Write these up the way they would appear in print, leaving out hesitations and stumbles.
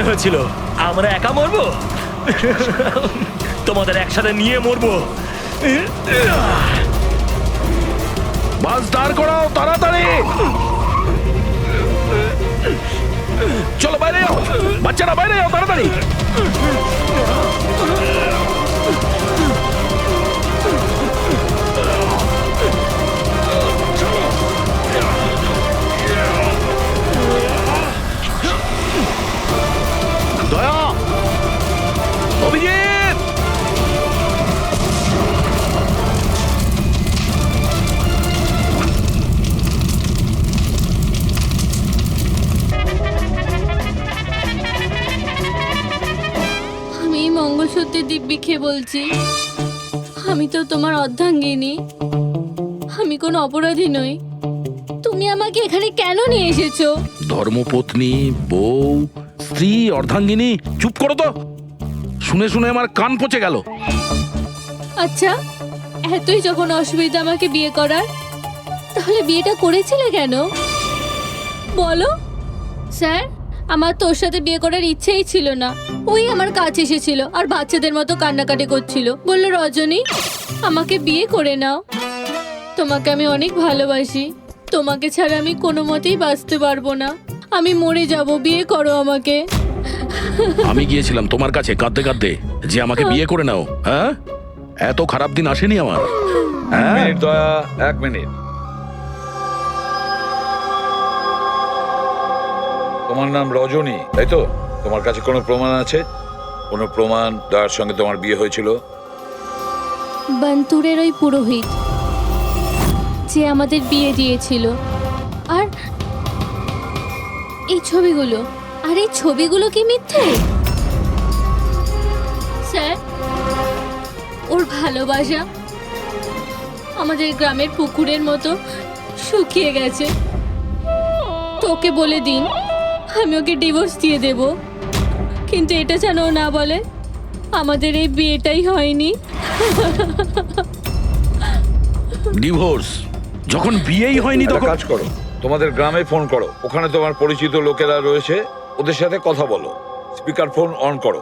হয়েছিল আমরা একা মরবো? তোমাদের একসাথে নিয়ে মরবো। বাস দাঁড় করাও তাড়াতাড়ি। চলো বাইরে যাও, বাচ্চারা বাইরে যাও তাড়াতাড়ি। দয়া, অভিজিৎ, আমি মঙ্গলসূত্রের দিব্যিকে বলছি। আমি তো তোমার অর্ধাঙ্গিনী, আমি কোনো অপরাধী নই। তুমি আমাকে এখানে কেন নিয়ে এসেছো? ধর্মপত্নী, বউ, স্ত্রী, অর্ধাঙ্গিনী, চুপ করো তো। শুনে শুনে আমার কান পচে গেল। আচ্ছা, এতই যখন অসুবিধা আমাকে বিয়ে করার, তাহলে বিয়েটা করেছিলে কেন বলো? স্যার, আমার তোর সাথে বিয়ে করার ইচ্ছেই ছিল না। ওই আমার কাছে এসেছিল আর বাচ্চাদের মতো কান্নাকাটি করছিল, বললো রজনী আমাকে বিয়ে করে নাও, তোমাকে আমি অনেক ভালোবাসি, তোমাকে ছাড়া আমি কোনো মতেই বাঁচতে পারবো না, আমি মরে যাব, বিয়ে করো আমাকে। আমি গিয়েছিলাম তোমার কাছে কাঁদতে কাঁদতে যে আমাকে বিয়ে করে নাও। হ্যাঁ, এত খারাপ দিন আসেনি আমার। হ্যাঁ, মিনিট দয়া, 1 মিনিট। তোমার নাম রজনী, তাই তো? তোমার কাছে কোনো প্রমাণ আছে? কোনো প্রমাণ দয়ার সঙ্গে তোমার বিয়ে হয়েছিল? বান্তুরের ওই পুরোহিত যে আমাদের বিয়ে দিয়েছিল, আর এই ছবিগুলো, আর এই ছবিগুলো কি মিথ্যে? স্যার, ওর ভালোবাসা আমাদের গ্রামের পুকুরের মতো শুকিয়ে গেছে। তোকে বলে দিন আমি ওকে ডিভোর্স দিয়ে দেব, কিন্তু এটা যেন ও না বলে আমাদের এই বিয়েটাই হয়নি। ডিভোর্স যখন বিয়েই হয়নি একটা তখন কাজ করো, তোমাদের গ্রামে ফোন করো, ওখানে তোমার পরিচিত লোকেরা রয়েছে, ওদের সাথে কথা বলো, স্পিকার ফোন অন করো।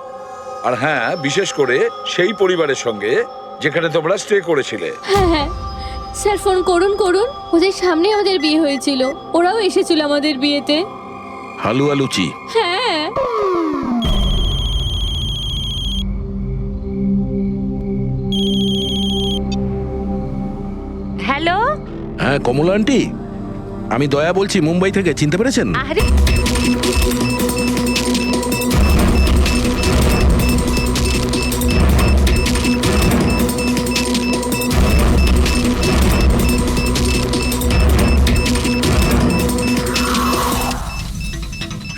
আর হ্যাঁ, বিশেষ করে সেই পরিবারের সঙ্গে যেখানে তোমরা স্টে করেছিলে। হ্যাঁ হ্যাঁ স্যার, ফোন করুন করুন, ওদের সামনে আমাদের বিয়ে হয়েছিল, ওরাও এসেছিল আমাদের বিয়েতে। হালুয়া লুচি। হ্যাঁ, হ্যালো। হ্যাঁ কমলা আন্টি, আমি দয়া বলছি মুম্বাই থেকে, চিনতে পেরেছেন? আরে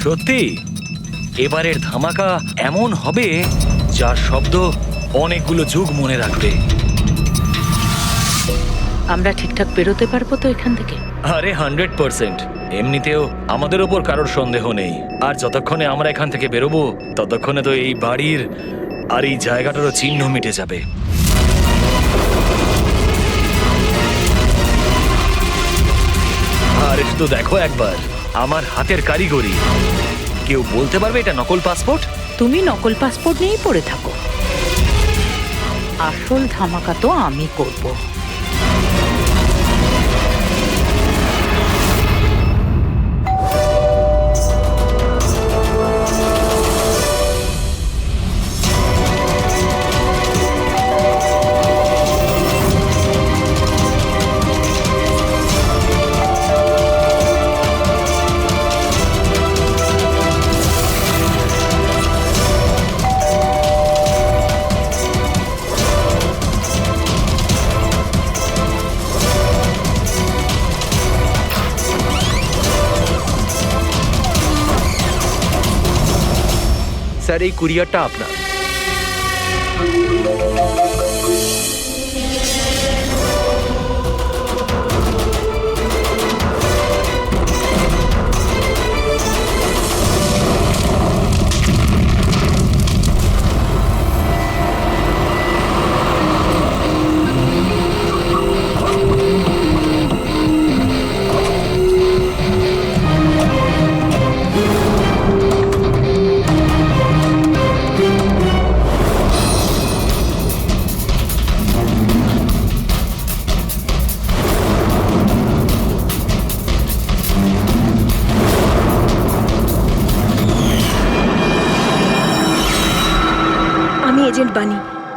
সত্যি এবারের ধামাকা এমন হবে যার শব্দ অনেকগুলো যুগ মনে রাখবে। আমরা ঠিকঠাক বেরোতে পারবো তো এখান থেকে? আরে 100%। এমনিতেও আমাদের ওপর কারোর সন্দেহ নেই, আর যতক্ষণে আমরা এখান থেকে বেরোবো ততক্ষণে তো এই বাড়ির আর এই জায়গাটারও চিহ্ন মিটে যাবে। আর একটু দেখো একবার আমার হাতের কারিগরি, কেউ বলতে পারবে এটা নকল পাসপোর্ট? তুমি নকল পাসপোর্ট নিয়েই পড়ে থাকো, আসল ধামাকা তো আমি করবো। স্যার, এই কুরিয়ারটা আপনার।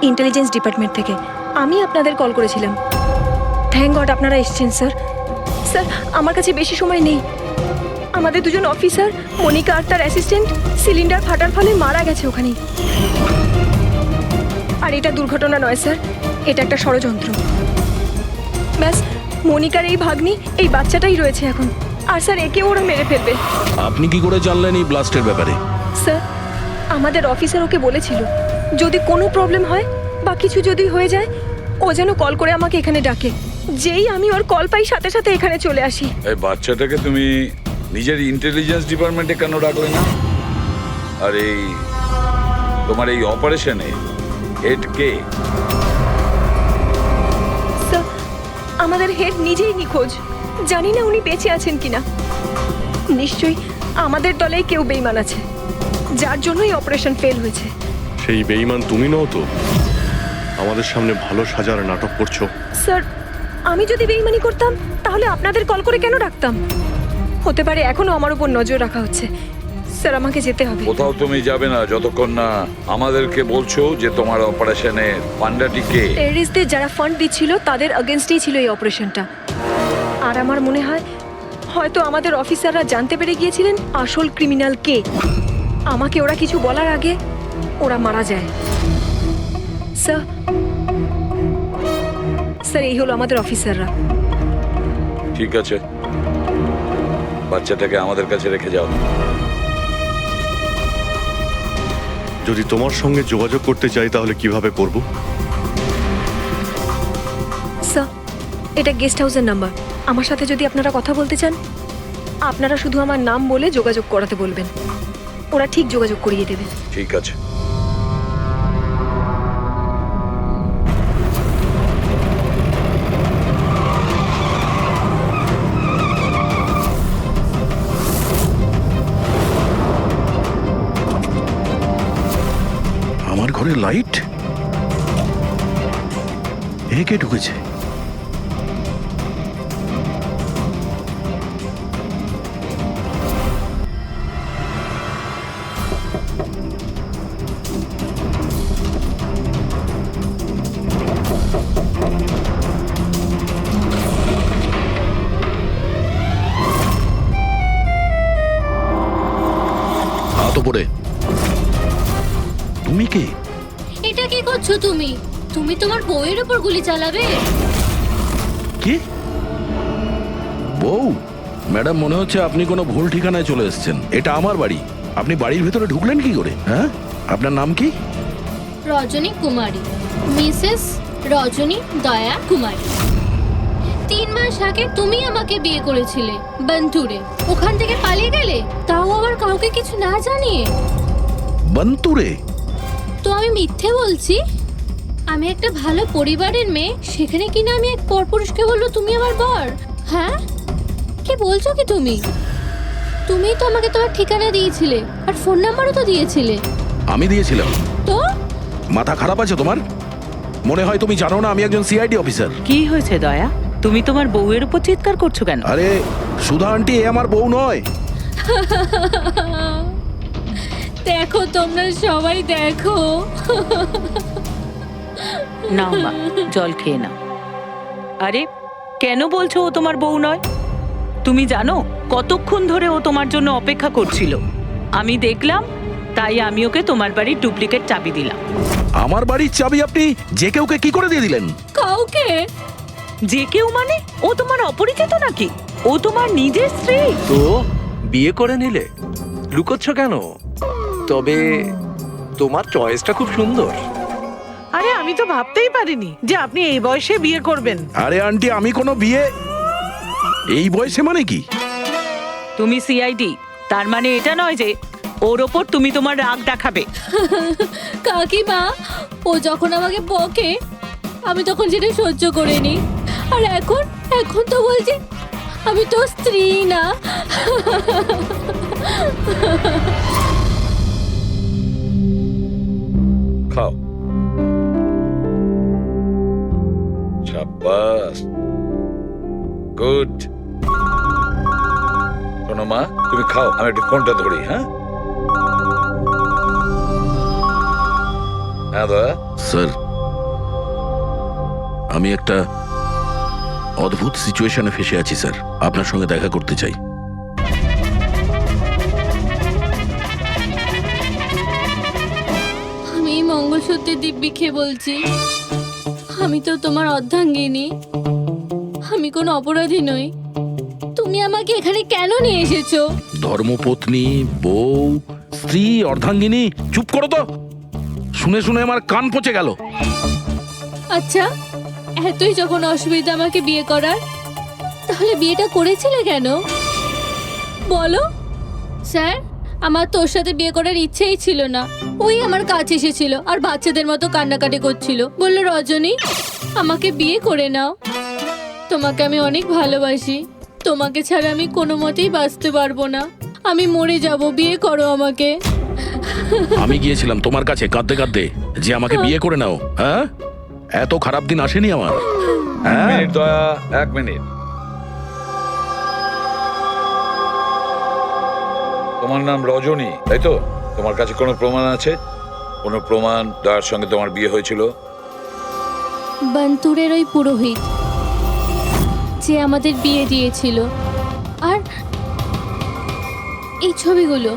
ইন্টেলিজেন্স ডিপার্টমেন্ট থেকে। আমি আপনাদের কল করেছিলাম। থ্যাংক গড আপনারা এসেছেন স্যার। স্যার আমার কাছে বেশি সময় নেই। আমাদের দুজন অফিসার মনিকা আর তার অ্যাসিস্ট্যান্ট সিলিন্ডার ফাটার ফলে মারা গেছে ওখানেই। আর এটা দুর্ঘটনা নয় স্যার, এটা একটা ষড়যন্ত্র। ব্যাস মনিকার এই ভাগ্নি এই বাচ্চাটাই রয়েছে এখন। আর স্যার একে ওরা মেরে ফেলবে। আপনি কি করে জানলেন এই ব্লাস্টের ব্যাপারে? স্যার আমাদের অফিসার ওকে বলেছিল যদি কোনো প্রবলেম হয় বা কিছু যদি হয়ে যায় ও যেন কল করে আমাকে এখানে ডাকে। যেই আমি ওর কল পাই সাথে সাথে এখানে চলে আসি। এই বাচ্চাটাকে তুমি নিজের ইন্টেলিজেন্স ডিপার্টমেন্টে কেন রাখলে না? আর এই তোমার এই অপারেশনে হেড কে? স্যার আমাদের হেড নিজেই নিখোঁজ। জানি না উনি বেঁচে আছেন কিনা। নিশ্চয়ই আমাদের দলেই কেউ বেইমান আছে, যার জন্যই অপারেশন ফেল হয়েছে। সেই বেঈমান তুমি নও তো? আমাদের সামনে ভালো সাজার নাটক করছো। স্যার আমি যদি বেইমানি করতাম তাহলে আপনাদের কল করে কেন ডাকতাম? হতে পারে এখনো আমার উপর নজর রাখা হচ্ছে। স্যার আমাকে যেতে হবে। কোথাও তুমি যাবে না যতক্ষণ না আমাদেরকে বলছো যে তোমার অপারেশনের পান্ডাটি কে। টেররিস্টদের যারা ফান্ড দিচ্ছিল তাদের এগেনস্টেই ছিল এই অপারেশনটা। আর আমার মনে হয় হয়তো আমাদের অফিসাররা জানতে পেরে গিয়েছিলেন আসল ক্রিমিনাল কে। আমাকে ওরা কিছু বলার আগে ওরা মারা যায়। স্যার স্যার এই হলো আমাদের অফিসাররা। ঠিক আছে, বাচ্চাটাকে আমাদের কাছে রেখে যাও। যদি তোমার সঙ্গে যোগাযোগ করতে চাই তাহলে কিভাবে করব? স্যার এটা গেস্ট হাউসের নাম্বার। আমার সাথে যদি আপনারা কথা বলতে চান আপনারা শুধু আমার নাম বলে যোগাযোগ করাতে বলবেন, ওরা ঠিক যোগাযোগ করিয়ে দেবে। ঠিক আছে। আমার ঘরে লাইট? এ কে ঢুকেছে? হাত উপরে। তুমি কে? এটা কি করছো তুমি? তুমি তোমার বউয়ের উপর গুলি চালাবে? কি? বউ? ম্যাডাম মনে হচ্ছে আপনি কোনো ভুল ঠিকানায় চলে এসেছেন। এটা আমার বাড়ি। আপনি বাড়ির ভিতরে ঢুকলেন কি করে? হ্যাঁ, আপনার নাম কি? রজনী কুমারী, মিসেস রজনী দয়া কুমারী। 3 মাস আগে তুমি আমাকে বিয়ে করেছিলে বন্টুরে। ওখান থেকে পালিয়ে গেলে, তাও আবার কাউকে কিছু না জানিয়ে। বন্তুরে? তো আমি মিথ্যে বলছি? আমি একটা ভালো পরিবারের মেয়ে, সেখানে কিনা আমি এক পরপুরুষকে বলবো তুমি আমার বর? হ্যাঁ কি বলছো কি তুমি? তুমিই তো আমাকে তোমার ঠিকানা দিয়েছিলে আর ফোন নাম্বারও তো দিয়েছিলে। আমি দিয়েছিলাম। তো মাথা খারাপ আছে তোমার? মনে হয় তুমি জানো না আমি একজন সিআইডি অফিসার। কি হয়েছে দয়া? তুমি তোমার বউয়ের উপর চিৎকার করছো কেন? আরে সুধা আন্টি, এ আমার বউ নয়। দেখো তোমরা সবাই দেখো। নাও মা, জল খেয়ে নাও। আরে কেন বলছো ও তোমার বউ নয়? তুমি জানো কতক্ষণ ধরে ও তোমার জন্য অপেক্ষা করছিল? আমি দেখলাম, তাই আমি ওকে তোমার বাড়ির ডুপ্লিকেট চাবি দিলাম। আমার বাড়ির চাবি আপনি যে কেউকে কি করে দিয়ে দিলেন? কাউকে? যে কেউ মানে? ও তোমার অপরিচিত নাকি? ও তোমার নিজের স্ত্রী। তো বিয়ে করে নিলে? লুকোচ্ছ কেন? তবে তোমার চয়েসটা খুব সুন্দর। আরে আমি তো ভাবতেই পারিনি যে আপনি এই বয়সে বিয়ে করবেন। আরে আন্টি, আমি কোনো বিয়ে এই বয়সে মানে কি? তুমি সিআইডি, তার মানে এটা নয় যে ওর ওপর তুমি তোমার রাগ দেখাবে। কাকিমা, ও যখন আমাকে বকে আমি তখন সেটা সহ্য করে নি। আর এখন এখন তো বলছি আমি তো স্ত্রী না। খাও। শাবাশ, গুড। শোনো মা, তুমি খাও, আমি একটু ফোনটা ধরি। হ্যাঁ হ্যাঁ দয়া। স্যার আমি একটা অদ্ভুত সিচুয়েশনে ফেসে আছি স্যার, আপনার সঙ্গে দেখা করতে চাই। আমি এই মঙ্গলসূত্রের দিব্যি খেয়ে বলছি, আমি তো তোমার অর্ধাঙ্গিনী, আমি কোনো অপরাধী নই। তুমি আমাকে এখানে কেন নিয়ে এসেছো? ধর্মপত্নী, বউ, স্ত্রী, অর্ধাঙ্গিনী, চুপ করো তো। শুনে শুনে আমার কান পচে গেল। আচ্ছা, এতই যখন অসুবিধা আমাকে বিয়ে করার, তাহলে বিয়েটা করেছিলে কেন বলো? স্যার, আমার তোর সাথে বিয়ে করার ইচ্ছেই ছিল না। ওই আমার কাছে এসেছিল আর বাচ্চাদের মতো কান্নাকাটি করছিল, বললো রজনী আমাকে বিয়ে করে নাও, তোমাকে আমি অনেক ভালোবাসি, তোমাকে ছাড়া আমি কোনো মতেই বাঁচতে পারবো না, আমি মরে যাব, বিয়ে করো আমাকে। আমি গিয়েছিলাম তোমার কাছে কাঁদতে কাঁদতে যে আমাকে বিয়ে করে নাও। হ্যাঁ, এত খারাপ দিন আসেনি আমার। হ্যাঁ, মিনিট দয়া, 1 মিনিট। তোমার নাম রজনী, তাই তো? তোমার কাছে কোনো প্রমাণ আছে? কোনো প্রমাণ দয়ার সঙ্গে তোমার বিয়ে হয়েছিল? বান্তুরের ওই পুরোহিত যে আমাদের বিয়ে দিয়েছিল, আর এই ছবিগুলো,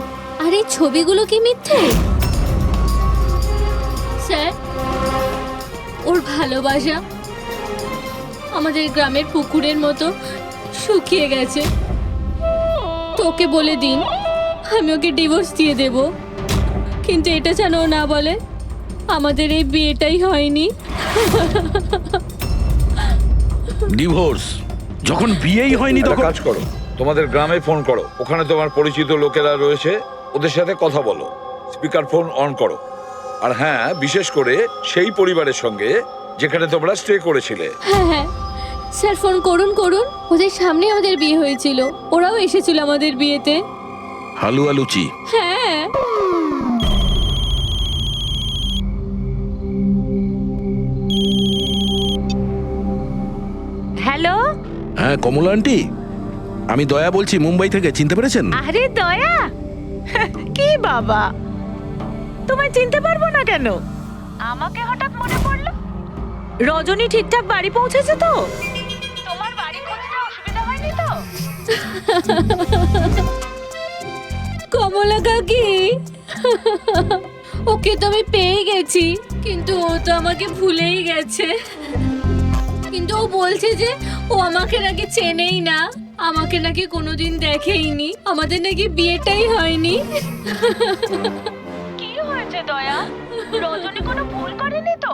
আর এই ছবিগুলো কি মিথ্যে? স্যার, ওর ভালোবাসা আমাদের গ্রামের পুকুরের মতো শুকিয়ে গেছে। তোকে বলে দিন আমি ওকে ডিভোর্স দিয়ে দেব, কিন্তু এটা যেন ও না বলে আমাদের এই বিয়েটাই হয়নি। ডিভোর্স? যখন বিয়েই হয়নি একটা তখন কাজ করো, তোমাদের গ্রামে ফোন করো, ওখানে তোমার পরিচিত লোকেরা রয়েছে, ওদের সাথে কথা বলো, স্পিকার ফোন অন করো। আর হ্যাঁ, বিশেষ করে সেই পরিবারের সঙ্গে যেখানে তোমরা স্টে করেছিলে। হ্যাঁ হ্যাঁ স্যার, ফোন করুন করুন, ওদের সামনে আমাদের বিয়ে হয়েছিল, ওরাও এসেছিল আমাদের বিয়েতে। হালুয়া লুচি। হ্যাঁ, হ্যালো, হ্যাঁ কমলা আন্টি, আমি দয়া বলছি মুম্বাই থেকে, চিনতে পেরেছেন? আরে দয়া, কি বাবা, তোমায় চিনতে পারবো না কেন? আমাকে হঠাৎ মনে পড়লো। রজনী ঠিকঠাক বাড়ি পৌঁছেছে তো? তোমার বাড়ি খুঁজতে অসুবিধা হয়নি তো? কমলা কাকি, ওকে তো আমি পেয়ে গেছি, কিন্তু ও তো আমাকে ভুলেই গেছে। কিন্তু ও বলছে যে ও আমাকে নাকি চেনেই না, আমাকে নাকি কোনোদিন দেখেইনি, আমাদের নাকি বিয়েটাই হয়নি। কি হয়েছে দয়া? রজনী কোনো ভুল করেনি তো?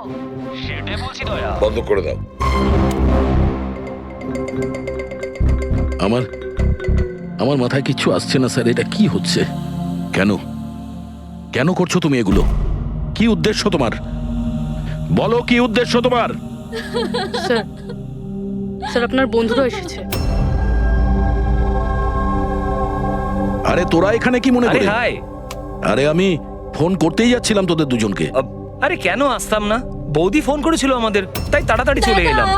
বন্ধ করে দাও। আমার আমার মাথায় কিচ্ছু আসছে না স্যার, এটা কি হচ্ছে? কেন কেন করছো তুমি এগুলো? কি উদ্দেশ্য তোমার? বলো কি উদ্দেশ্য তোমার? স্যার, স্যার আপনার বন্ধুরা এসেছে। আরে তোরা এখানে কি মনে আরে করে? হাই। আরে আমি ফোন করতেই যাচ্ছিলাম তোদের দুজনকে। আরে কেন আসতাম না, বৌদি ফোন করেছিল আমাদের, তাই তাড়াতাড়ি চলে এলাম।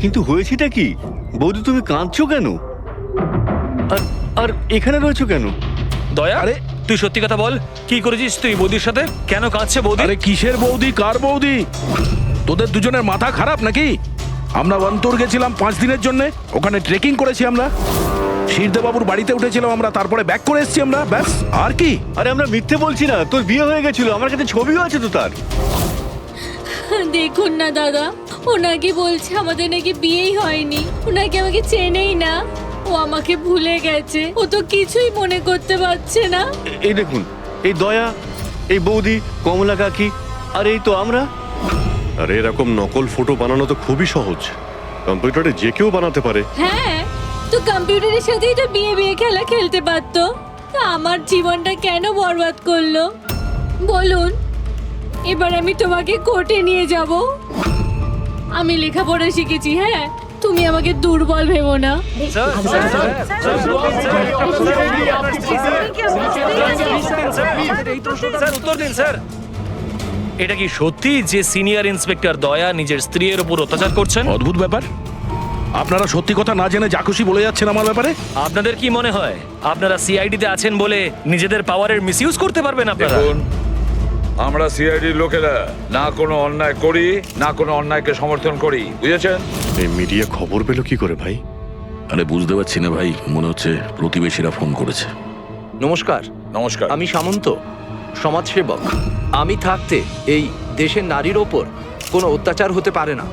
কিন্তু হয়েছেটা কি? বৌদি তুমি কাঁদছো কেন? আর আর এখানে রয়েছো কেন? দয়া, আরে তুই সত্যি কথা বল, কি করেছিস তুই বৌদির সাথে? কেন কাঁদছে বৌদি? আরে কিসের বৌদি, কার বৌদি? তোদের দুজনের মাথা খারাপ নাকি? আমরা বন্তর গেছিলাম 5 দিনের জন্য, ওখানে ট্রেকিং করেছি আমরা, শিরদেবাবুর বাড়িতে উঠেছিলাম আমরা, তারপরে ব্যাক করে এসেছি আমরা, ব্যাস। আর কি? আরে আমরা মিথ্যে বলছি না, তোর বিয়ে হয়ে গেছিল, আমার কাছে ছবিও আছে তো তার। দেখুন না দাদা, ও নাকি বলছে আমাদের নাকি বিয়েই হয়নি, ও নাকি আমাকে চেনেই না, ও আমাকে ভুলে গেছে, ও তো কিছুই মনে করতে পারছে না। এই দেখুন, এই দয়া, এই বৌদি, কমলা কাকি, আর এই তো আমরা। আরে এরকম নকল ফটো বানানো তো খুবই সহজ, কম্পিউটারে যে কেউ বানাতে পারে। হ্যাঁ, তো কম্পিউটারের সাথেই তো বিয়ে বিয়ে খেলা খেলতে পারতো, তা আমার জীবনটা কেন বরবাদ করলো বলুন? এবার আমি তোমাকে কোর্টে নিয়ে যাব। আমি লেখাপড়া শিখেছি, হ্যাঁ, তুমি আমাকে দুর্বল ভেবো না। Sir, sir, sir, sir, sir, উত্তর দিন স্যার। এটা কি সত্যি যে সিনিয়র ইন্সপেক্টর দয়া নিজের স্ত্রীর উপর অত্যাচার করছেন? অদ্ভুত ব্যাপার, আপনারা সত্যি কথা না জেনে যা খুশি বলে যাচ্ছেন আমার ব্যাপারে। আপনাদের কি মনে হয় আপনারা সিআইডি তে আছেন বলে নিজেদের পাওয়ারের মিসইউজ করতে পারবেন আপনারা? দেখুন, আমরা সিআইডির লোকেরা না কোনো অন্যায় করি, না কোনো অন্যায়কে সমর্থন করি, বুঝেছেন? এই মিডিয়া খবর পেলো কি করে ভাই? আরে বুঝতে পারছি না ভাই, মনে হচ্ছে প্রতিবেশীরা ফোন করেছে। নমস্কার, নমস্কার। আমি সামন্ত, সমাজসেবক। আমি থাকতে এই দেশের নারীর ওপর কোনো অত্যাচার হতে পারে না।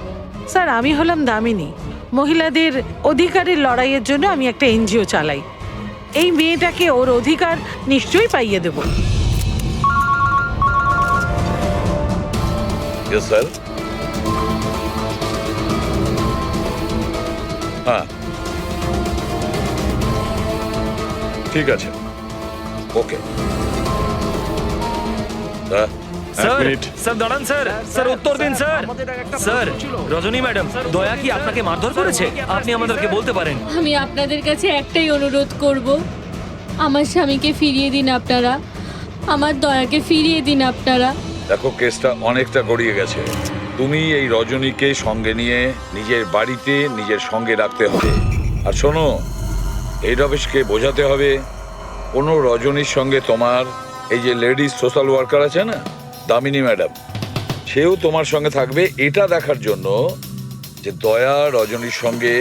স্যার, আমি হলাম দামিনী। মহিলাদের অধিকারের লড়াইয়ের জন্য আমি একটা এনজিও চালাই। এই মেয়েটাকে ওর অধিকার নিশ্চয়ই পাইয়ে দেব। Yes sir. হ্যাঁ, ঠিক আছে, ওকে। Sir, minute. স্যার দাঁড়ান স্যার, স্যার উত্তর দিন স্যার। স্যার, রজনী ম্যাডাম, দয়া কি আপনাকে মারধর করেছে? আপনি আমাদেরকে বলতে পারেন। আমি আপনাদের কাছে একটাই অনুরোধ করব, আমার স্বামীকে ফিরিয়ে দিন আপনারা, আমার দয়াকে ফিরিয়ে দিন আপনারা। দেখো, কেসটা অনেকটা গড়িয়ে গেছে। তুমি এই রজনীকে সঙ্গে নিয়ে নিজের বাড়িতে নিজের সঙ্গে রাখতে হবে। আর শোনো, এই অফিসকে বোঝাতে হবে কোনো রজনীর সঙ্গে তোমার এই যে লেডিস সোশ্যাল ওয়ার্কার আছে না, দামিনী ম্যাডাম, সেও তোমার সঙ্গে থাকবে, এটা দেখার জন্য যে দয়া রজনীর সঙ্গে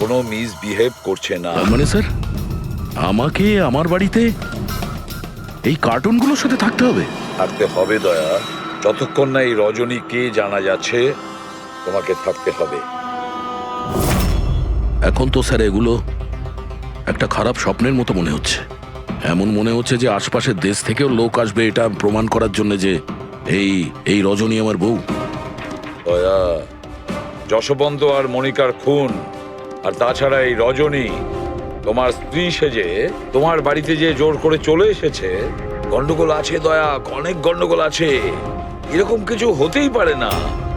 কোনো মিসবিহেভ করছে না। তার মানে স্যার, আমাকে আমার বাড়িতে এই কার্টুনগুলোর সাথে থাকতে হবে? থাকতে হবে দয়া, যতক্ষণ না এই রজনী কে জানা যাচ্ছে, তোমাকে থাকতে হবে। এখন তো স্যার এগুলো একটা খারাপ স্বপ্নের মতো মনে হচ্ছে। এমন মনে হচ্ছে যে আশপাশের দেশ থেকেও লোক আসবে এটা প্রমাণ করার জন্য যে এই রজনী আমার বউ। দয়া, যশবন্ত আর মনিকার খুন, আর তাছাড়া এই রজনী তোমার স্ত্রী সেজে তোমার বাড়িতে যে জোর করে চলে এসেছে, গন্ডগোল আছে দয়া, অনেক গন্ডগোল আছে। এরকম কিছু হতেই পারে না।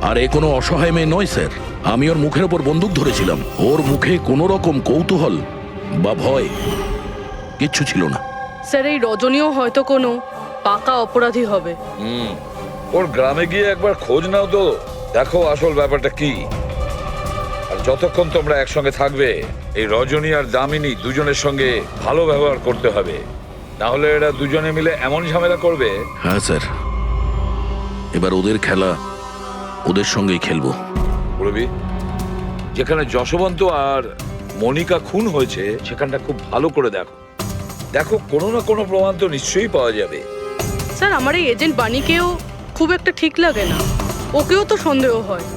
আর এ কোনো অসহায় মেয়ে নয় স্যার। আমি ওর মুখের ওপর বন্দুক ধরেছিলাম, ওর মুখে কোনো রকম কৌতূহল বা ভয় কিচ্ছু ছিল না। স্যার, এই রজনীও হয়তো কোনো পাকা অপরাধী হবে। ওর গ্রামে গিয়ে একবার খোঁজ নাও তো, দেখো আসল ব্যাপারটা কি। আর যতক্ষণ তোমরা একসঙ্গে থাকবে, এই রজনী আর দামিনী দুজনের সঙ্গে ভালো ব্যবহার করতে হবে, না হলে এরা দুজনে মিলে এমন ঝামেলা করবে। হ্যাঁ স্যার, এবার ওদের খেলা ওদের সঙ্গেই খেলবো। বলবি, যেখানে যশবন্ত আর মনিকা খুন হয়েছে সেখানটা খুব ভালো করে দেখো। দেখো, কোনো না কোনো প্রমাণ তো নিশ্চয়ই পাওয়া যাবে। স্যার, আমার এই এজেন্ট বাণীকেও খুব একটা ঠিক লাগে না, ওকেও তো সন্দেহ হয়।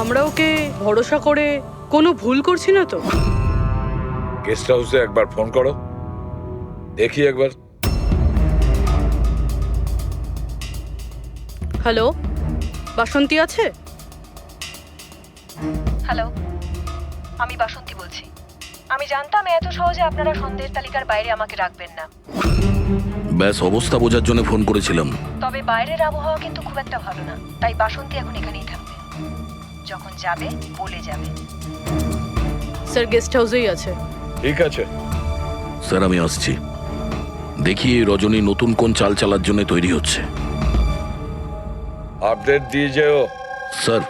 আমরা ওকে ভরসা করে কোনো ভুল করছি না তো? গেস্ট হাউসে একবার ফোন করো, দেখি একবার। হ্যালো, বাসন্তী আছে? হ্যালো, আমি বাসন্তী বলছি। আমি জানতাম এত সহজে আপনারা সন্দেহের তালিকার বাইরে আমাকে রাখবেন না। ব্যাস অবস্থা বোঝার জন্য ফোন করেছিলাম। তবে বাইরের আবহাওয়া কিন্তু খুব একটা ভালো না, তাই বাসন্তী এখন এখানেই থাকবে। যখন যাবে বলে যাবে। স্যার, গেস্ট হাউসেই আছে। ঠিক আছে স্যার, আমি আসছি। দেখি এই রজনী নতুন কোন চাল চালার জন্য তৈরি হচ্ছে। আপডেট দিয়ে যেও। স্যার,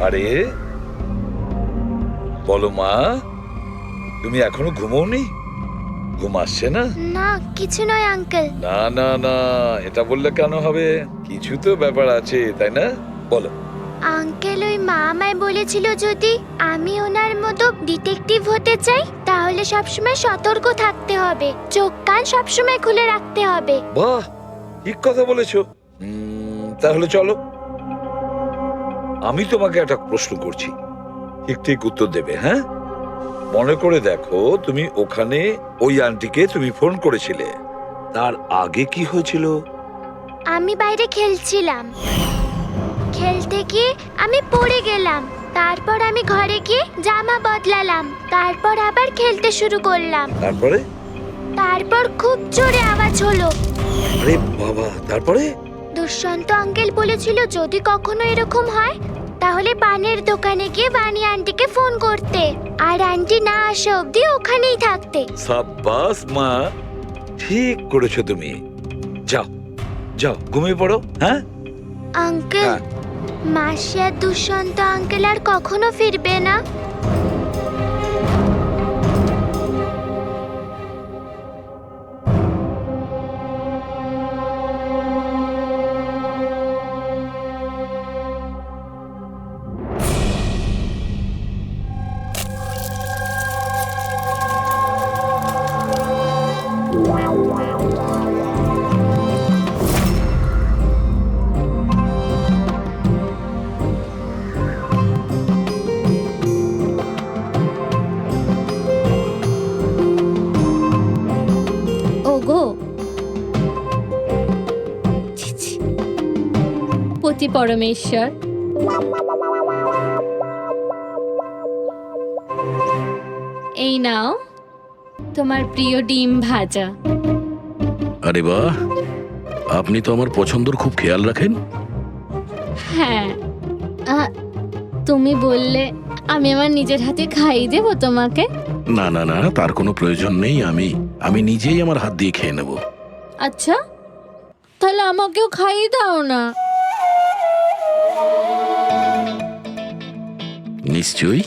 আরে বলো মা, তুমি এখনো ঘুমোওনি? ঘুম আসছে না? না, কিছু নয় আঙ্কেল। না না না, এটা বললে কেন হবে? কিছু তো ব্যাপার আছে, তাই না? বলো। আঙ্কেল, ওই মা আমায় বলেছিল যদি আমি ওনার মতো ডিটেকটিভ হতে চাই তাহলে সবসময় সতর্ক থাকতে হবে, চোখ কান সবসময় খুলে রাখতে হবে। বাহ, ঠিক কথা বলেছো। তাহলে চলো, আমি তোমাকে একটা প্রশ্ন করছি, ঠিক ঠিক উত্তর দেবে। হ্যাঁ, মনে করে দেখো, তুমি ওখানে ওই আন্টিকে তুমি ফোন করেছিলে, তার আগে কি হয়েছিল? আমি বাইরে খেলছিলাম, খেলতে গিয়ে আমি পড়ে গেলাম, তারপর আমি ঘরে গিয়ে জামা বদলালাম, তারপর আবার খেলতে শুরু করলাম। তারপর খুব জোরে আওয়াজ হলো। আরে বাবা, তারপরে? দুষ্যন্ত আঙ্কেল বলেছিল যদি কখনো এরকম হয় তাহলে বানের দোকানে গিয়ে বানি আন্টিকে ফোন করতে, আর আন্টি না আসা অবধি ওখানেই থাকতে। সাব্বাস মা, ঠিক করেছো তুমি। যাও যাও, ঘুমিয়ে পড়ো। হ্যাঁ আঙ্কেল, মাসি আর দুষ্যন্ত আঙ্কেল আর কখনো ফিরবে না। ওগো ছি, ছি। পতি পরমেশ্বর, এই নাও তোমার প্রিয় ডিম ভাজা। আরে বাহ, আপনি তো আমার পছন্দর খুব খেয়াল রাখেন। হ্যাঁ, তুমি বললে আমি আমার নিজের হাতে খাইয়ে দেবো তোমাকে। না না না, তার কোনো প্রয়োজন নেই। আমি নিজেই আমার হাত দিয়ে খেয়ে নেব। আচ্ছা, তাহলে আমাকেও খাইয়ে দাও না। নিশ্চয়ই।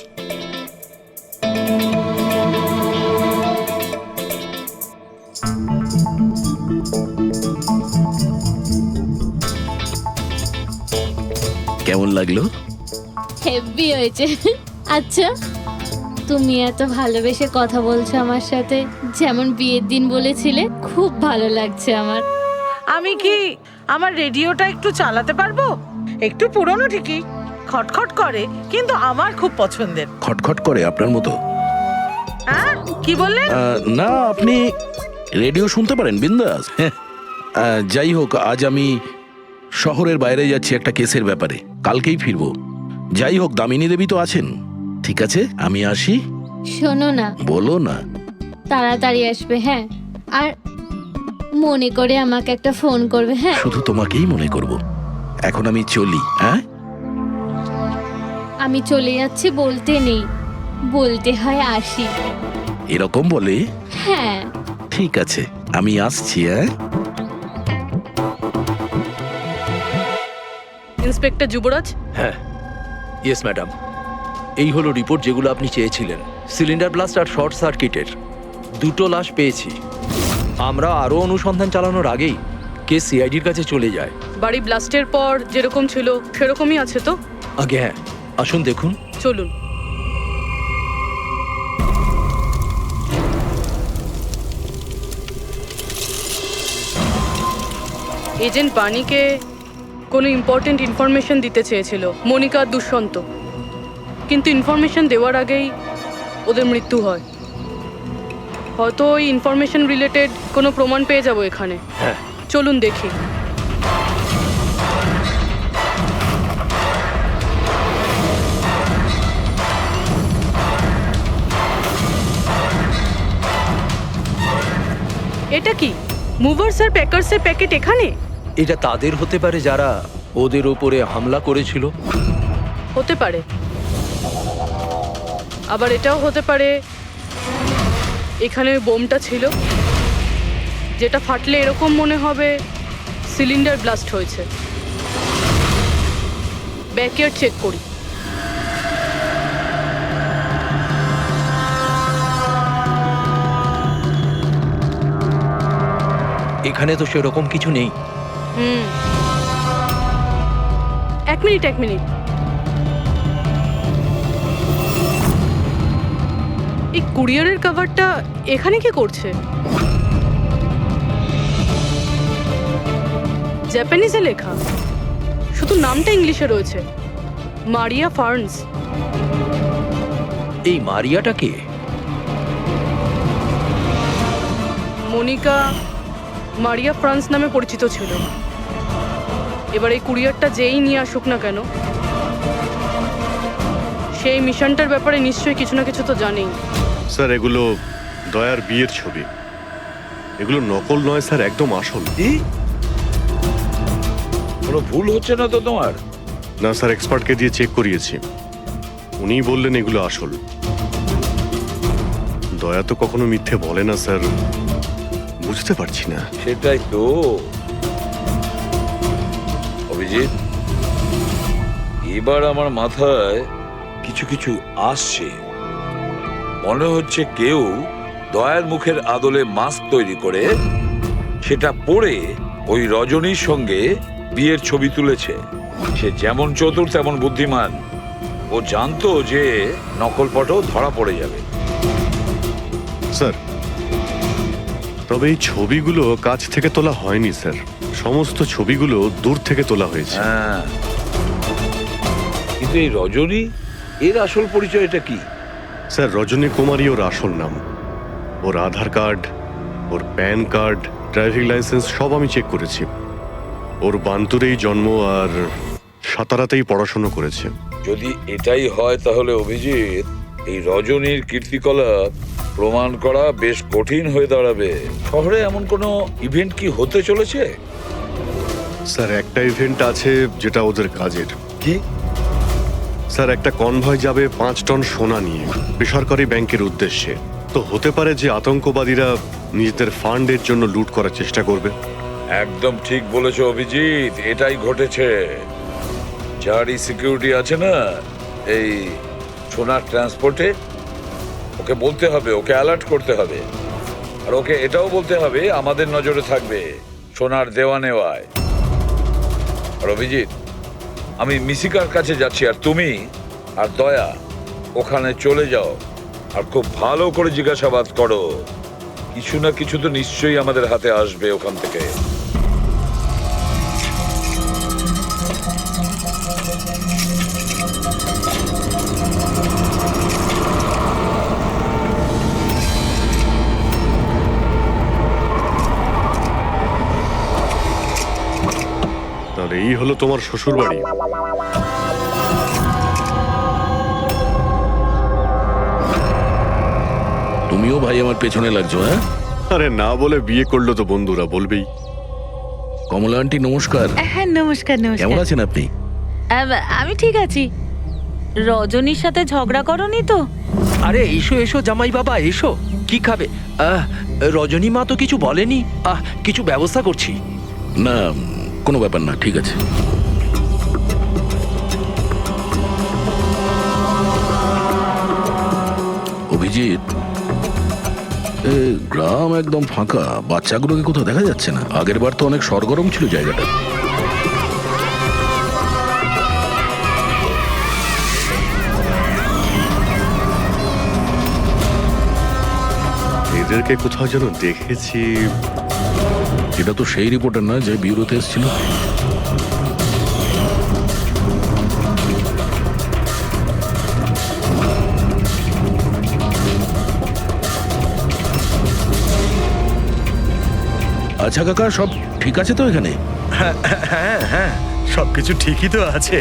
কেমন লাগলো? হেভি হয়েছে। আচ্ছা, তুমি এত ভালোবেসে কথা বলছো আমার সাথে, যেমন বিয়ের দিন বলেছিলে। খুব ভালো লাগছে আমার। আমি কি আমার রেডিওটা একটু চালাতে পারবো? একটু পুরনো ঠিকই, খটখট করে, কিন্তু আমার খুব পছন্দের। খটখট করে আপনার মতো? হ্যাঁ, কি বললেন? না, আপনি রেডিও শুনতে পারেন বিন্দাস। যাই হোক, আজ আমি শহরের বাইরে যাচ্ছি একটা কেসের ব্যাপারে, কালকেই ফিরবো। যাই হোক, দামিনী দেবী তো আছেন। ঠিক আছে, আমি আসি। শোনো না, বলো না। তাড়াতাড়ি আসবে, হ্যাঁ? আর মনে করে আমাকে একটা ফোন করবে, হ্যাঁ? শুধু তোমাকেই মনে করব। এখন আমি চলি। হ্যাঁ, আমি চলে যাচ্ছি বলতে নেই, বলতে হয় আসি। এরকম বলে? হ্যাঁ। ঠিক আছে, আমি আসছি। হ্যাঁ, ইন্সপেক্টর যুবরাজ, হ্যাঁ, ইয়েস ম্যাডাম। এই হলো রিপোর্ট যেগুলো আপনি চেয়েছিলেন। সিলিন্ডার ব্লাস্ট আর শর্ট সার্কিটের দুটো লাশ পেয়েছি। আমরা আরও অনুসন্ধান চালানোর আগেই কেস সিআইডির কাছে চলে যায়। বাড়ি ব্লাস্টের পর যেরকম ছিল সেরকমই আছে তো? আগে হ্যাঁ, আসুন দেখুন। চলুন। এজেন্ট বাণীকে কোনো ইম্পর্টেন্ট ইনফরমেশন দিতে চেয়েছিল মনিকা আর দুষ্যন্ত, কিন্তু ইনফরমেশন দেওয়ার আগেই ওদের মৃত্যু হয়। হয়তো ওই ইনফরমেশন রিলেটেড কোনো প্রমাণ পেয়ে যাবো এখানে। হ্যাঁ, চলুন দেখি। এটা কি মুভার্স আর প্যাকার্সের প্যাকেট এখানে? এটা তাদের হতে পারে যারা ওদের ওপরে হামলা করেছিল। হতে পারে, আবার এটাও হতে পারে এখানে ওই বোমটা ছিল, যেটা ফাটলে এরকম মনে হবে সিলিন্ডার ব্লাস্ট হয়েছে। ব্যাকইয়ার্ড চেক করি। এখানে তো সেরকম কিছু নেই। এক মিনিট। এই কুরিয়ারের কভারটা এখানে কি করছে? জাপানিজে লেখা, শুধু নামটা ইংলিশে রয়েছে, মারিয়া ফার্নস। এই মারিয়াটা কে? মনিকা মারিয়া ফ্রান্স নামে পরিচিত ছিল। এবার এই কুরিয়ারটা যেই নিয়ে আসুক না কেন, সেই মিশনটার ব্যাপারে নিশ্চয়ই কিছু না কিছু তো জানেই। স্যার, এগুলো দয়ার বিয়ের ছবি। এগুলো নকল নয় স্যার, একদম আসল। কোনো ভুল হচ্ছে না তো তোমার? না স্যার, এক্সপার্টকে দিয়ে চেক করিয়েছি, উনিই বললেন এগুলো আসল। দয়া তো কখনো মিথ্যে বলে না স্যার, বুঝতে পারছি না। সেটাই তো। অভিজিৎ, এবার আমার মাথায় কিছু কিছু আসছে। মনে হচ্ছে কেউ দয়ার মুখের আদলে মাস্ক তৈরি করে সেটা পরে ওই রজনীর সঙ্গে বিয়ের ছবি তুলেছে। সে যেমন চতুর তেমন বুদ্ধিমান। ও জানতো যে নকল ফটো ধরা পড়ে যাবে। স্যার, তবে এই ছবিগুলো কাছ থেকে তোলা হয়নি স্যার, সমস্ত ছবিগুলো দূর থেকে তোলা হয়েছে। হ্যাঁ, কিন্তু এই রজনী, এর আসল পরিচয়টা কি? স্যার, রজনী কুমারী ওর আসল নাম। ওর আধার কার্ড, ওর প্যান কার্ড, ড্রাইভিং লাইসেন্স সব আমি চেক করেছি। ওর বান্তুরেই জন্ম আর সাতারাতেই পড়াশোনা করেছে। যদি এটাই হয় তাহলে অভিজিৎ, এই রজনীর কীর্তিকলাপ প্রমাণ করা বেশ কঠিন হয়ে দাঁড়াবে। শহরে এমন কোনো ইভেন্ট কি হতে চলেছে? স্যার, একটা ইভেন্ট আছে যেটা ওদের কাজের। কি? স্যার, একটা কনভয় যাবে 5 টন সোনা নিয়ে বেসরকারি ব্যাংকের উদ্দেশ্যে। তো হতে পারে যে আতঙ্কবাদীরা নিজেদের ফান্ডের জন্য লুট করার চেষ্টা করবে। একদম ঠিক বলেছো অভিজিৎ, এটাই ঘটেছে। যারই সিকিউরিটি আছে না এই সোনার ট্রান্সপোর্টে, ওকে বলতে হবে, ওকে অ্যালার্ট করতে হবে। আর ওকে এটাও বলতে হবে আমাদের নজরে থাকবে সোনার দেওয়া নেওয়ায়। আর অভিজিৎ, আমি মিশিকার কাছে যাচ্ছি, আর তুমি আর দয়া ওখানে চলে যাও আর খুব ভালো করে জিজ্ঞাসাবাদ করো। কিছু না কিছু তো নিশ্চয়ই আমাদের হাতে আসবে ওখান থেকে। তাহলে এই হলো তোমার শ্বশুর বাড়ি। তুমিও ভাই আমার পেছনে লাগছো, হ্যাঁ? আরে না বলে বিয়ে করলো তো বন্ধুরা বলবেই। কমলা আন্টি নমস্কার। হ্যাঁ, নমস্কার। কেমন নমস্কার। আছেন আপনি? আমি ঠিক আছি। রজনীর সাথে ঝগড়া করনি তো? আরে এসো এসো জামাই বাবা, এসো। কি খাবে? রজনী মা তো কিছু বলেনি। কিছু ব্যবস্থা করছি। না, কোনো ব্যাপার না, ঠিক আছে। অভিজিৎ, গ্রাম একদম ফাঁকা, বাচ্চাগুলোকে কোথাও দেখা যাচ্ছে না। আগের বার তো অনেক সরগরম ছিল জায়গাটা। এদেরকে কোথাও যেন দেখেছি। এটা তো সেই রিপোর্টার না যে ব্যুরোতে এসেছিল। আচ্ছা কাকা, সব ঠিক আছে তো এখানে? হ্যাঁ হ্যাঁ, সবকিছু ঠিকই তো আছে।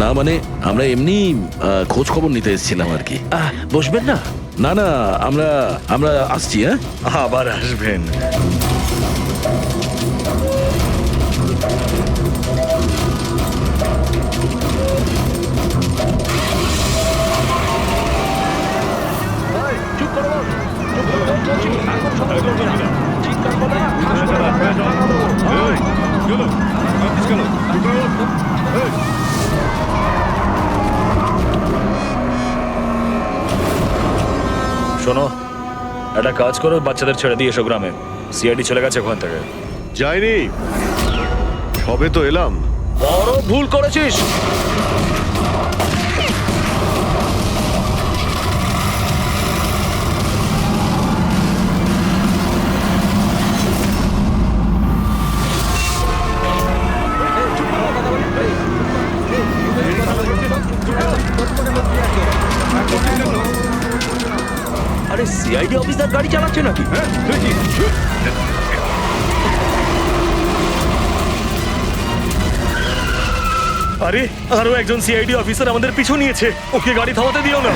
না মানে আমরা এমনি খোঁজ খবর নিতে এসেছিলাম আর কি। বসবেন না? না না, আমরা আমরা আসছি। হ্যাঁ, আবার আসবেন। শোনো, একটা কাজ করো, বাচ্চাদের ছেড়ে দিয়ে এসো গ্রামে। সিআইডি চলে গেছে ওখান থেকে। যাইনি, সবে তো এলাম। বড় ভুল করেছিস। আরে সিআইডি অফিসার গাড়ি চালাচ্ছে নাকি? আরে আরো একজন সিআইডি অফিসার আমাদের পিছু নিয়েছে, ওকে গাড়ি থামাতে দিও না।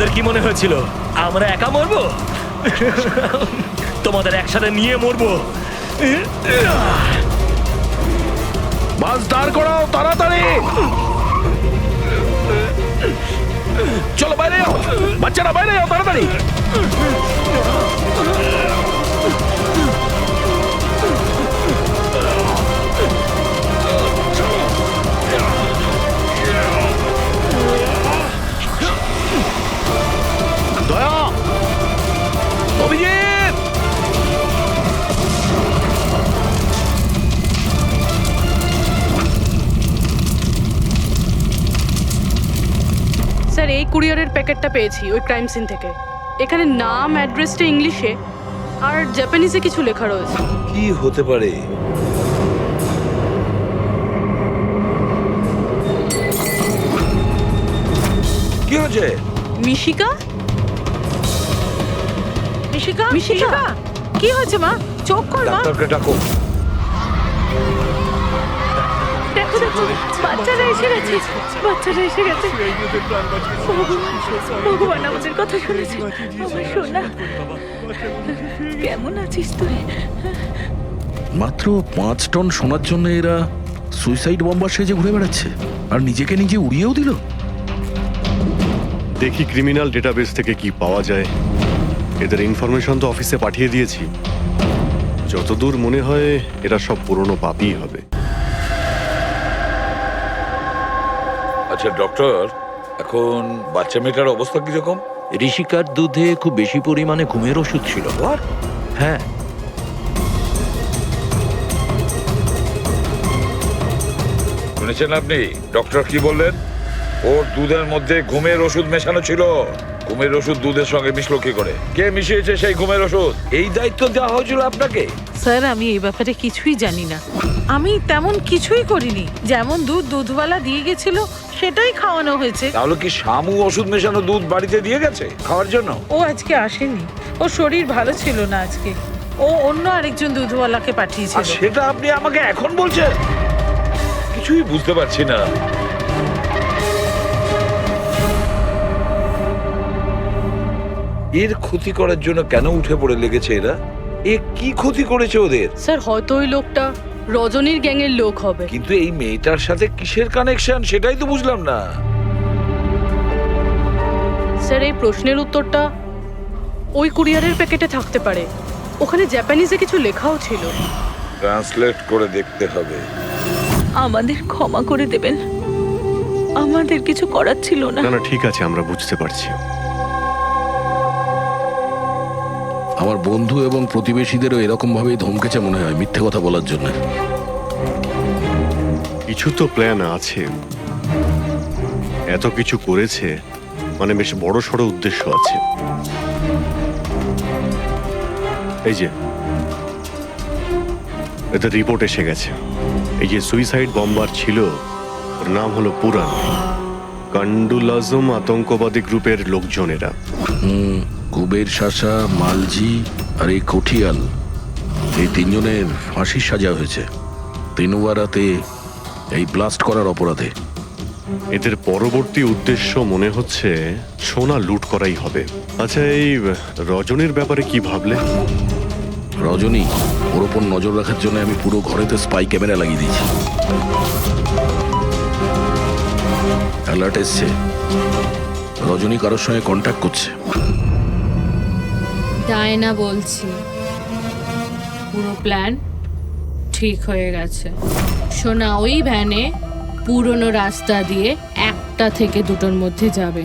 তোমাদের কি মনে হয়েছিল আমরা একা মরবো? তোমাদের একসাথে নিয়ে মরবো। বাস দাঁড় করাও তাড়াতাড়ি। চলো বাইরে যাও, বাচ্চারা বাইরে যাও তাড়াতাড়ি। দয়া, অভিজিৎ, স্যার এই কুরিয়ারের প্যাকেটটা পেয়েছি ওই ক্রাইম সিন থেকে। এখানে নাম অ্যাড্রেসটা ইংলিশে আর জাপানিজে কিছু লেখা রয়েছে। কি হতে পারে? কি হয়েছে? মিশিকা? মিশিকা মিশিকা? মিশিকা কি হয়েছে মা? চোখ খোল মা। ডাক্তারকে ডাকো। দেখো দেখো, বাচ্চারা এসে গেছে, বাচ্চারা এসে গেছে। ভগবান আমাদের কথা শুনেছে। আমার সোনা, কেমন আছিস তুই? মাত্র 5 টন সোনার জন্য এরা সুইসাইড বম্বার সেজে ঘুরে বেড়াচ্ছে আর নিজেকে নিজে উড়িয়েও দিল। দেখি ক্রিমিনাল ডেটাবেস থেকে কি পাওয়া যায়। এদের ইনফরমেশন তো অফিসে পাঠিয়ে দিয়েছি। যতদূর মনে হয় এরা সব পুরনো পাপই হবে। আচ্ছা ডক্টর, এখন বাচ্চা মেয়েটার অবস্থা কিরকম? ঋষিকার দুধে খুব বেশি পরিমাণে ঘুমের ওষুধ ছিল। হ্যাঁ, শুনেছেন আপনি ডক্টর কি বললেন? ওর দুধের মধ্যে ঘুমের ওষুধ মেশানো ছিল। ঘুমের ওষুধ দুধের সঙ্গে মিশলো কি করে? কে মিশিয়েছে সেই ঘুমের ওষুধ? এই দায়িত্ব দেওয়া হয়েছিল আপনাকে? স্যার আমি এই ব্যাপারে কিছুই জানি না। আমি তেমন কিছুই করিনি। যেমন দুধ দুধওয়ালা দিয়ে গেছিল সেটাই খাওয়ানো হয়েছে। তাহলে কি শামু ওষুধ মেশানো দুধ বাড়িতে দিয়ে গেছে খাওয়ার জন্য? ও আজকে আসেনি, ওর শরীর ভালো ছিল না আজকে। ও অন্য আরেকজন দুধওয়ালাকে আর পাঠিয়েছিল। সেটা আপনি আমাকে এখন বলছেন? কিছুই বুঝতে পারছি না। এর ক্ষতি করার জন্য কেন উঠে পড়ে লেগেছে এরা? এ কি ক্ষতি করেছে ওদের? স্যার হয়তো ওই লোকটা রজনীর গ্যাংয়ের লোক হবে। কিন্তু এই মেয়েটার সাথে কিসের কানেকশন সেটাই তো বুঝলাম না। স্যার এই প্রশ্নের উত্তরটা ওই কুরিয়ারের প্যাকেটে থাকতে পারে। ওখানে জাপানিজে কিছু লেখাও ছিল। ট্রান্সলেট করে দেখতে হবে। আমাদের ক্ষমা করে দেবেন, আমাদের কিছু করার ছিল না। না না ঠিক আছে, আমরা বুঝতে পারছি। আমার বন্ধু এবং প্রতিবেশীদেরও এরকম ভাবেই ধমকেছে মনে হয় মিথ্যে কথা বলার জন্য। কিছু তো প্ল্যান আছে। এত কিছু করেছে মানে বেশ বড় সড়ো উদ্দেশ্য আছে। এই যে এদের রিপোর্ট এসে গেছে। এই যে সুইসাইড বম্বার ছিল ওর নাম হলো পুরান। কান্ডুল আজম আতঙ্কবাদী গ্রুপের লোকজনেরা। কুবের শাসা, মালজি আর এই কঠিয়াল, এই 3 জনের ফাঁসির সাজা হয়েছে তিনুয়ারাতে এই ব্লাস্ট করার অপরাধে। এদের পরবর্তী উদ্দেশ্য মনে হচ্ছে সোনা লুট করাই হবে। আচ্ছা এই রজনীর ব্যাপারে কি ভাবলে? রজনী, ওর ওপর নজর রাখার জন্য আমি পুরো ঘরেতে স্পাই ক্যামেরা লাগিয়ে দিয়েছি। অ্যালার্ট এসছে, রজনী কারোর সঙ্গে কন্ট্যাক্ট করছে। ডায়না বলছি, পুরো প্ল্যান ঠিক হয়ে গেছে। সোনা ওই ভ্যানে পুরনো রাস্তা দিয়ে 1টা থেকে 2টোর মধ্যে যাবে।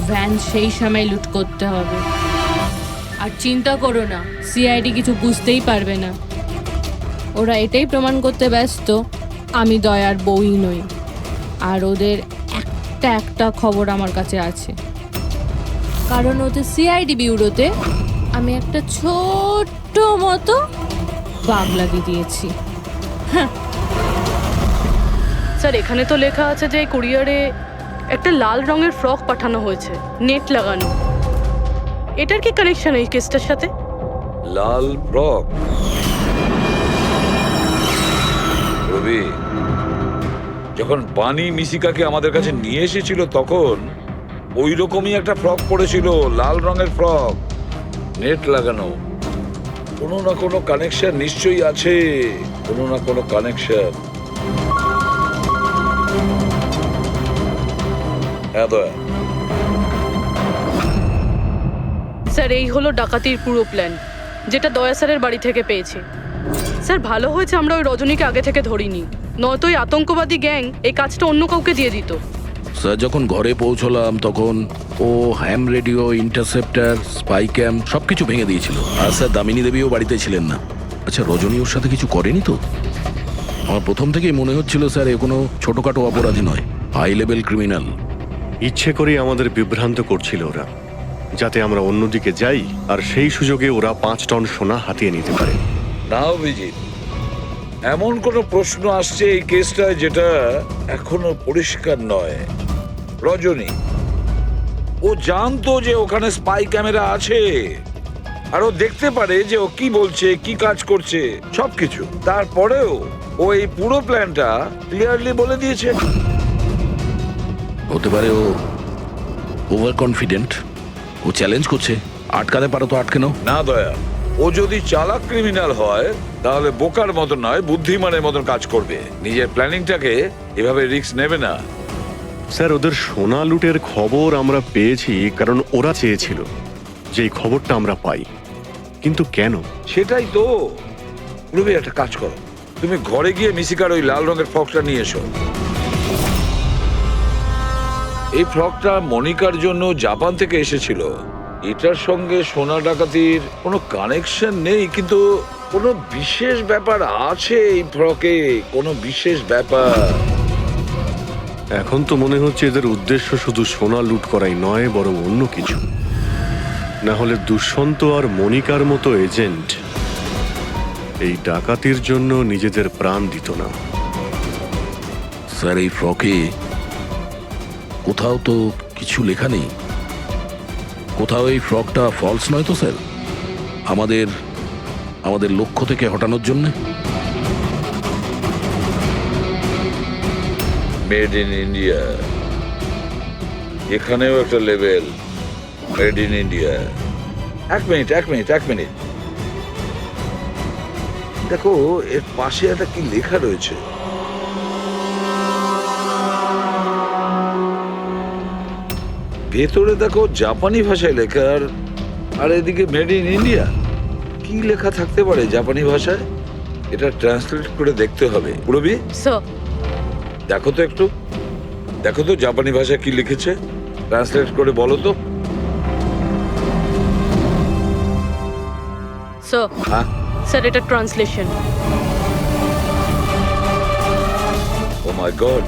ভ্যান সেই সময় লুট করতে হবে। আর চিন্তা করো না, সিআইডি কিছু বুঝতেই পারবে না। ওরা এটাই প্রমাণ করতে ব্যস্ত আমি দয়ার বউই নই। আর ওদের একটা খবর আমার কাছে আছে, কারণ ওদের সিআইডি বিউরোতে আমি একটা ছোট্ট মতো বাগ লাগিয়ে দিয়েছি। স্যার এখানে তো লেখা আছে যে কুরিয়ারে একটা লাল রঙের ফ্রক পাঠানো হয়েছে, নেট লাগানো। এটার কি কানেকশন এই কেসটার সাথে? লাল ফ্রক? রবি, যখন বানি মিশিকাকে আমাদের কাছে নিয়ে এসেছিল তখন ওই রকমই একটা ফ্রক পরেছিল, লাল রঙের ফ্রক, নেট লাগানো। কোনো না কোনো কানেকশন নিশ্চয়ই আছে, কোনো না কোনো কানেকশন। হ্যাঁ দয়া। স্যার এই হলো ডাকাতির পুরো প্ল্যান, যেটা দয়া স্যারের বাড়ি থেকে পেয়েছি। স্যার ভালো হয়েছে আমরা ওই রজনীকে আগে থেকে ধরিনি, নয়তো ওই আতঙ্কবাদী গ্যাং এই কাজটা অন্য কাউকে দিয়ে দিত। স্যার যখন ঘরে পৌঁছলাম তখন ও হ্যাম রেডিও, ইন্টারসেপ্টার, স্পাই ক্যাম্প সবকিছু ভেঙে দিয়েছিল। আর স্যার দামিনী দেবীও বাড়িতে ছিলেন না। আচ্ছা, রজনী ওর সাথে কিছু করেনি তো? আমার প্রথম থেকেই মনে হচ্ছিল স্যার এ কোনো ছোটখাটো অপরাধী নয়, হাই লেভেল ক্রিমিনাল। ইচ্ছে করেই আমাদের বিভ্রান্ত করছিল ওরা, যাতে আমরা অন্যদিকে যাই আর সেই সুযোগে ওরা 5 টন সোনা হাতিয়ে নিতে পারে। না অভিজিৎ, এমন কোনো প্রশ্ন আসছে এই কেসটায় যেটা এখনো পরিষ্কার নয়। রজনী ও জানতো যে ওখানে স্পাই ক্যামেরা আছে, আর ও দেখতে পারে যে ও কি বলছে, কি কাজ করছে, সবকিছু। তারপরেও ও এই পুরো প্ল্যানটা ক্লিয়ারলি বলে দিয়েছে। হতে পারে ও ওভার কনফিডেন্ট, ও চ্যালেঞ্জ করছে। আটকাতে পারো তো আটকে নাও। না দয়া, ও যদি চালাক ক্রিমিনাল হয় তাহলে বোকার মতন নয়, বুদ্ধিমানের মতন কাজ করবে। নিজের প্ল্যানিংটাকে এভাবে রিস্ক নেবে না। স্যার ওদের সোনা লুটের খবর আমরা পেয়েছি কারণ ওরা চেয়েছিল যে এই খবরটা আমরা পাই, কিন্তু কেন? সেটাই তো। রবি, একটা কাজ করো, তুমি ঘরে গিয়ে মিশিকার ওই লাল রঙের ফ্রকটা নিয়ে এসো। এই ফ্রকটা মনিকার জন্য জাপান থেকে এসেছিল। এটার সঙ্গে সোনা ডাকাতির কোনো কানেকশন নেই, কিন্তু কোনো বিশেষ ব্যাপার আছে এই ফ্রকে, কোনো বিশেষ ব্যাপার। এখন তো মনে হচ্ছে এদের উদ্দেশ্য শুধু সোনা লুট করাই নয়, বরং অন্য কিছু। না হলে দুষ্যন্ত আর মনিকার মতো এজেন্ট এই ডাকাতির জন্য নিজেদের প্রাণ দিত না। স্যার এই ফ্রকে কোথাও তো কিছু লেখা নেই। কোথাও এই ফ্রকটা ফলস নয় তো স্যার? আমাদের লক্ষ্য থেকে হটানোর জন্য। মেড ইন ইন্ডিয়া, এখানেও একটা লেভেল, মেড ইন ইন্ডিয়া। এক মিনিট, দেখো এর পাশে একটা কি লেখা রয়েছে। ভেতরে দেখো জাপানি ভাষায় লেখা, আর এদিকে মেড ইন ইন্ডিয়া। কি লেখা থাকতে পারে জাপানি ভাষায়? এটা ট্রান্সলেট করে দেখতে হবে। পুরবি, স্যার দেখো তো জাপানি ভাষায় কি লিখেছে, ট্রান্সলেট করে বলো তো। স্যার হ্যাঁ স্যার এটা ট্রান্সলেশন। ও মাই গড,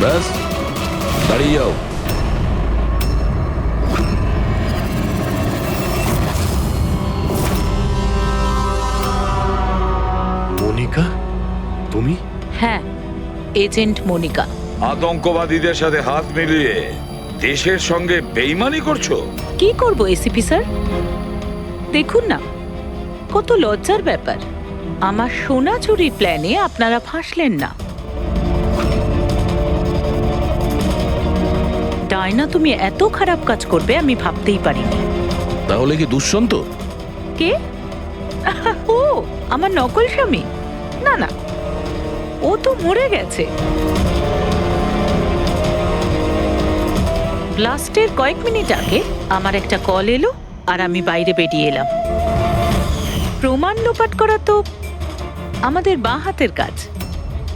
ব্যাস দাঁড়িয়ে যাও। মনিকা, তুমি? হ্যাঁ, এজেন্ট মনিকা। আতঙ্কবাদীদের সাথে হাত মিলিয়ে দেশের সঙ্গে বেইমানি করছো? কি করব এসিপি স্যার? দেখুন না, কত লজ্জার ব্যাপার। আমার সোনা চুরির প্ল্যানে আপনারা ফাঁসলেন না। ডায়না, তুমি এত খারাপ কাজ করবে আমি ভাবতেই পারিনি। তাহলে কি দুষ্যন্ত? কে? ও আমার নকল স্বামী? না না, ও তো মরে গেছে। ব্লাস্টের কয়েক মিনিট আগে আমার একটা কল এলো আর আমি বাইরে বেরিয়ে এলাম। প্রমাণ লোপাট করা তো আমাদের বাঁ হাতের কাজ।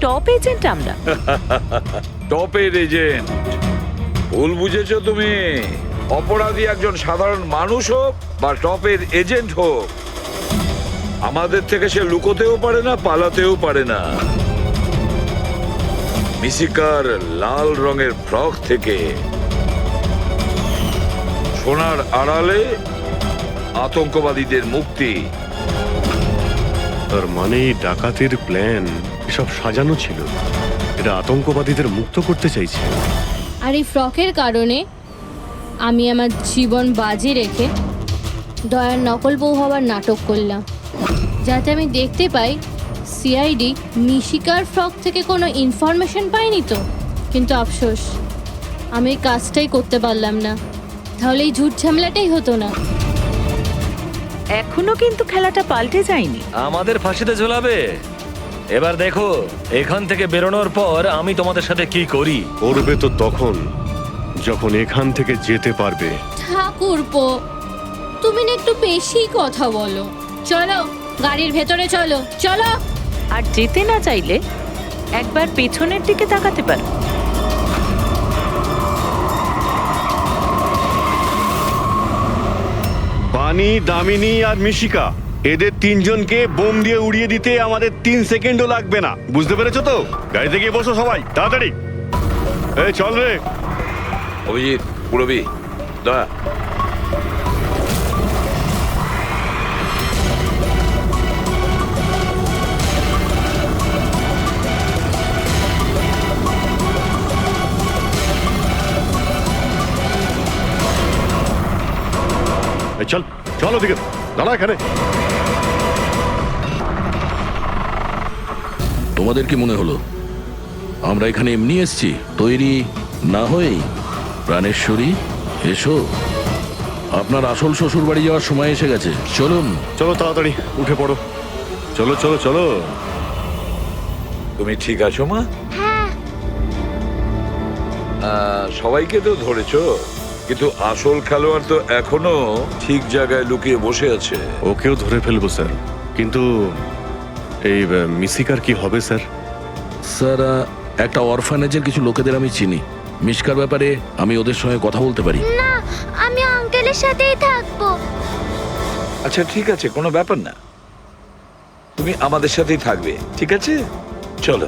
টপ এজেন্ট আমরা। টপের এজেন্ট? ভুল বুঝেছো তুমি। অপরাধী একজন সাধারণ মানুষ হোক বা টপের এজেন্ট হোক, আমাদের থেকে সে লুকোতেও পারে না, পালাতেও পারে না। মিশিকার লাল রঙের ফ্রক থেকে সোনার আড়ালে আতঙ্কবাদীদের মুক্তি। তার মানে এই ডাকাতির প্ল্যান এসব সাজানো ছিল। এরা আতঙ্কবাদীদের মুক্ত করতে চাইছে। আর এই ফ্রকের কারণে আমি আমার জীবন বাজি রেখে দয়ার নকল বউ হওয়ার নাটক করলাম, যাতে আমি দেখতে পাই সিআইডি মিশিকার ফ্রক থেকে কোনো ইনফরমেশন পাইনি তো। কিন্তু আফসোস, আমি এই কাজটাই করতে পারলাম না, তাহলে এই ঝুট ঝামেলাটাই হতো না। এখনো কিন্তু খেলাটা পাল্টে যায়নি। আমাদের ফাঁসিতে ঝোলাবে। এবার দেখো এখান থেকে বেরোনোর পর আমি তোমাদের সাথে কি করি। করবে তো তখন যখন এখান থেকে যেতে পারবে। ঠাকুরপো, তুমি না একটু বেশি কথা বলো। চলো গাড়ির ভেতরে চলো, চলো। আর যেতে না চাইলে একবার পেছনের দিকে তাকাতে পারো। বানি, দামিনী আর মিশিকা, এদের তিনজনকে বোম দিয়ে উড়িয়ে দিতে আমাদের 3 সেকেন্ডও লাগবে না। বুঝতে পেরেছো তো? গাড়িতে গিয়ে বসো সবাই, তাড়াতাড়ি। এই চল রে। অভিজিৎ, পুরবি, দয়া। এই চল চল ওদিকে, দাঁড়া এখানে। তোমাদের কি মনে হলো আমরা এখানে এমনি এসছি? তৈরি না হয়েই? প্রাণেশ্বরী, এসো। আপনার আসল শ্বশুর বাড়ি যাওয়ার সময় এসে গেছে। চলুন। চলো তাড়াতাড়ি উঠে পড়ো। চলো চলো চলো। তুমি ঠিক আছো মা? হ্যাঁ, সবাইকে তো ধরেছো, কিন্তু আসল খেলোয়াড় তো এখনো ঠিক জায়গায় লুকিয়ে বসে আছে। ওকেও ধরে ফেলবো স্যার, কিন্তু এই মিশিকার কি হবে স্যার? স্যার, একটা অরফানেজের কিছু লোকেদের আমি চিনি। মিশকার ব্যাপারে আমি ওদের সঙ্গে কথা বলতে পারি। না, আমি আঙ্কেলের সাথেই থাকবো। আচ্ছা ঠিক আছে, কোনো ব্যাপার না, তুমি আমাদের সাথেই থাকবে, ঠিক আছে? চলো।